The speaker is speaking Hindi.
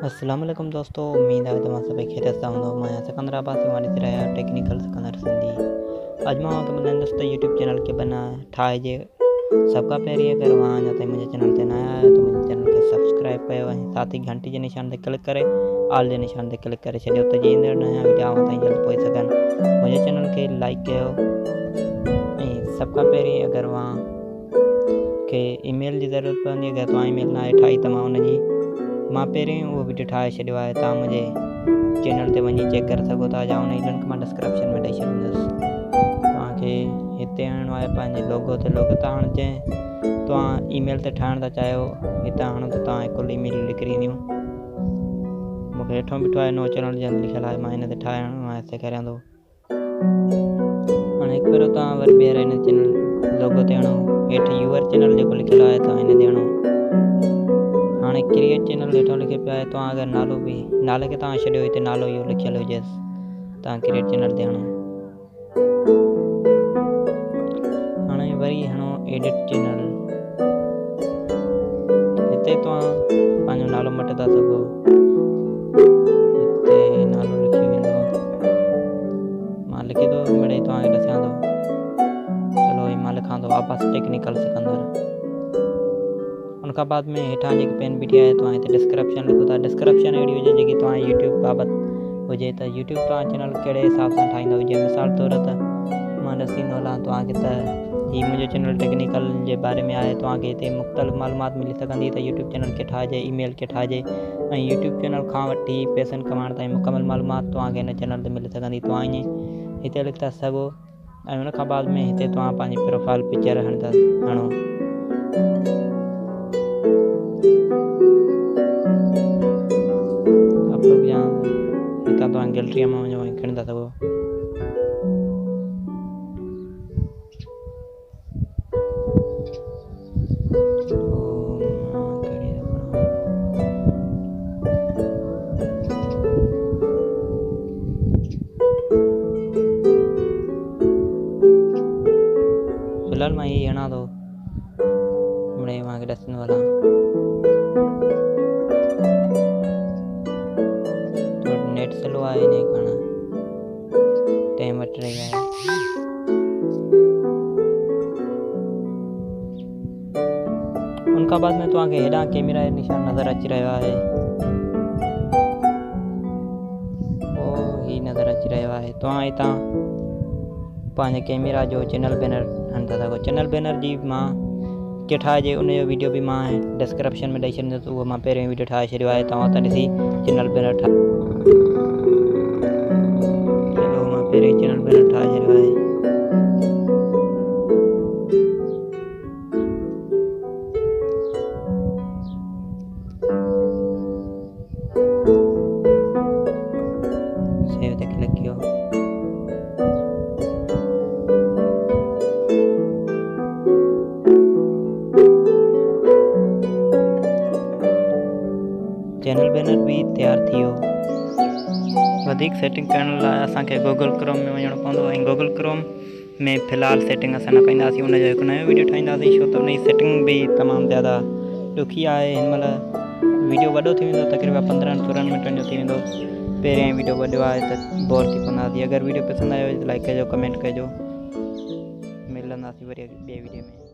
अस्सलाम वालेकुम दोस्तों, उम्मीद आहे तव्हां सभई खैरियत सां हूंदव। मां सिकंदराबाद से वाणी रहिया टेक्निकल सिकंदर सिंधी। अॼु मां तव्हांखे ॿुधाईंदुसि त यूट्यूब चैनल खे बना ठाहिजे। सभ खां पहिरीं अगरि तव्हां अञा ताईं मुंहिंजे चैनल ते न आया आहियो त मुंहिंजे चैनल खे सब्सक्राइब कयो ऐं साथ ई घंटी जे निशान ते क्लिक करे ऑल जे निशान ते क्लिक करे छॾियो त जीअं ईंदड़ नया वीडियो ताईं जल्दी पहुची सघनि। मुंहिंजे चैनल खे लाइक कयो ऐं सभ खां पहिरीं अगरि तव्हां खे ईमेल जी ज़रूरत पवंदी, अगरि तव्हां ईमेल न आहे ठाही त मां पहिरीं उहो वीडियो ठाहे छॾियो आहे। तव्हां मुंहिंजे चैनल ते वञी चेक करे सघो था या उन जी लिंक मां डिस्क्रिप्शन में ॾेई छॾींदुसि। तव्हांखे हिते आणिणो आहे पंहिंजे लोगो ते था हणो। जंहिं तव्हां ईमेल ते ठाहिण था चाहियो हिते हणो त तव्हां कुल ईमेल निकिरी ईंदियूं। मूंखे हेठों बीठो आहे नो चैनल जल्द लिखियलु आहे, मां हिन ते ठाहिणो आहे सेखारियां थो। हाणे हिकु भेरो तव्हां वरी ॿीहर हिन चैनल लोगो ते हणो, हेठि यूअर चैनल जेको लिखियलु आहे तव्हां हिन ते हणो। हाणे क्रिएट चैनल हेठों लिखियो पियो आहे, तव्हां अगरि नाले खे तव्हां छॾियो हिते नालो इहो लिखियलु हुजेसि, तव्हां क्रिएट चैनल ते हणो। हाणे वरी हणो एडिट चैनल, हिते तव्हां पंहिंजो नालो मटे था सघो। हिते नालो लिखी वेंदो, मां लिखी थो मिड़ेई तव्हांखे ॾिसां थो। चलो मां लिखां थो वापसि टेक्निकल सिकंदर। उनखां बाद में हेठां जेकी पेन बीठी आहे तव्हां हिते डिस्क्रिप्शन लिखो था। डिस्क्रिप्शन अहिड़ी हुजे जेकी तव्हां यूट्यूब बाबति हुजे त यूट्यूब तव्हां चैनल कहिड़े हिसाब सां ठाहींदव। जीअं मिसाल तौर त मां ॾसींदो हलां तव्हांखे त हीउ मुंहिंजो चैनल टेक्निकल जे बारे में आहे। तव्हांखे हिते मुख़्तलिफ़ मालूमात मिली सघंदी त यूट्यूब चैनल खे ठाहिजे, ईमेल खे ठाहिजे ऐं यूट्यूब चैनल खां वठी पैसनि कमाइण ताईं मुकमल मालूमात तव्हांखे हिन चैनल ते मिली सघंदी। तव्हां ईअं हिते लिखी था सघो ऐं उनखां बाद में हिते तव्हां पंहिंजी प्रोफाइल पिक्चर हणो। हितां तव्हां गैलरीअ मां वञो ऐं खणी था सघो। फिलहाल मां इहे हणा थो मिड़ेई तव्हांखे ॾसंदो हलां। नेट स्लो आहे इन कारण टाइम वठी रही आहे। उनखां बाद में तव्हांखे हेॾां कैमरा जो निशान नज़र अची रहियो आहे, ही नज़र अची रहियो आहे। तव्हां हितां पंहिंजे कैमरा जो चैनल बैनर हणी था सघो। चैनल बैनर जी मां कीअं ठाहिजे उन जो वीडियो बि मां डिस्क्रिप्शन में ॾेई छॾींदुसि। उहो मां पहिरियों वीडियो ठाहे छॾियो आहे, तव्हां हुतां ॾिसी चैनल बैनर पहिरियों चैनल बैनर ठाहे छॾियो आहे। सेव ते क्लिक कयो। चैनल बैनर भी तैयार थी वियो। वधीक सेटिंग करण लाइ असांखे गूगल क्रोम में वञिणो पवंदो ऐं गूगल क्रोम में फ़िलहाल सेटिंग असां न कंदासीं। उनजो हिकु नयो वीडियो ठाहींदासीं छो त उन जी सेटिंग भी तमामु ज़्यादा ॾुखी आहे। हिन महिल वीडियो वॾो थी वेंदो, तक़रीबन 15-16 मिंटनि जो थी वेंदो। पहिरियों वीडियो वॾो आहे त बोर थी पवंदासीं। अगरि वीडियो पसंदि आयो त लाइक कजो, कमेंट कजो। मिलंदासीं वरी ॿिए वीडियो में।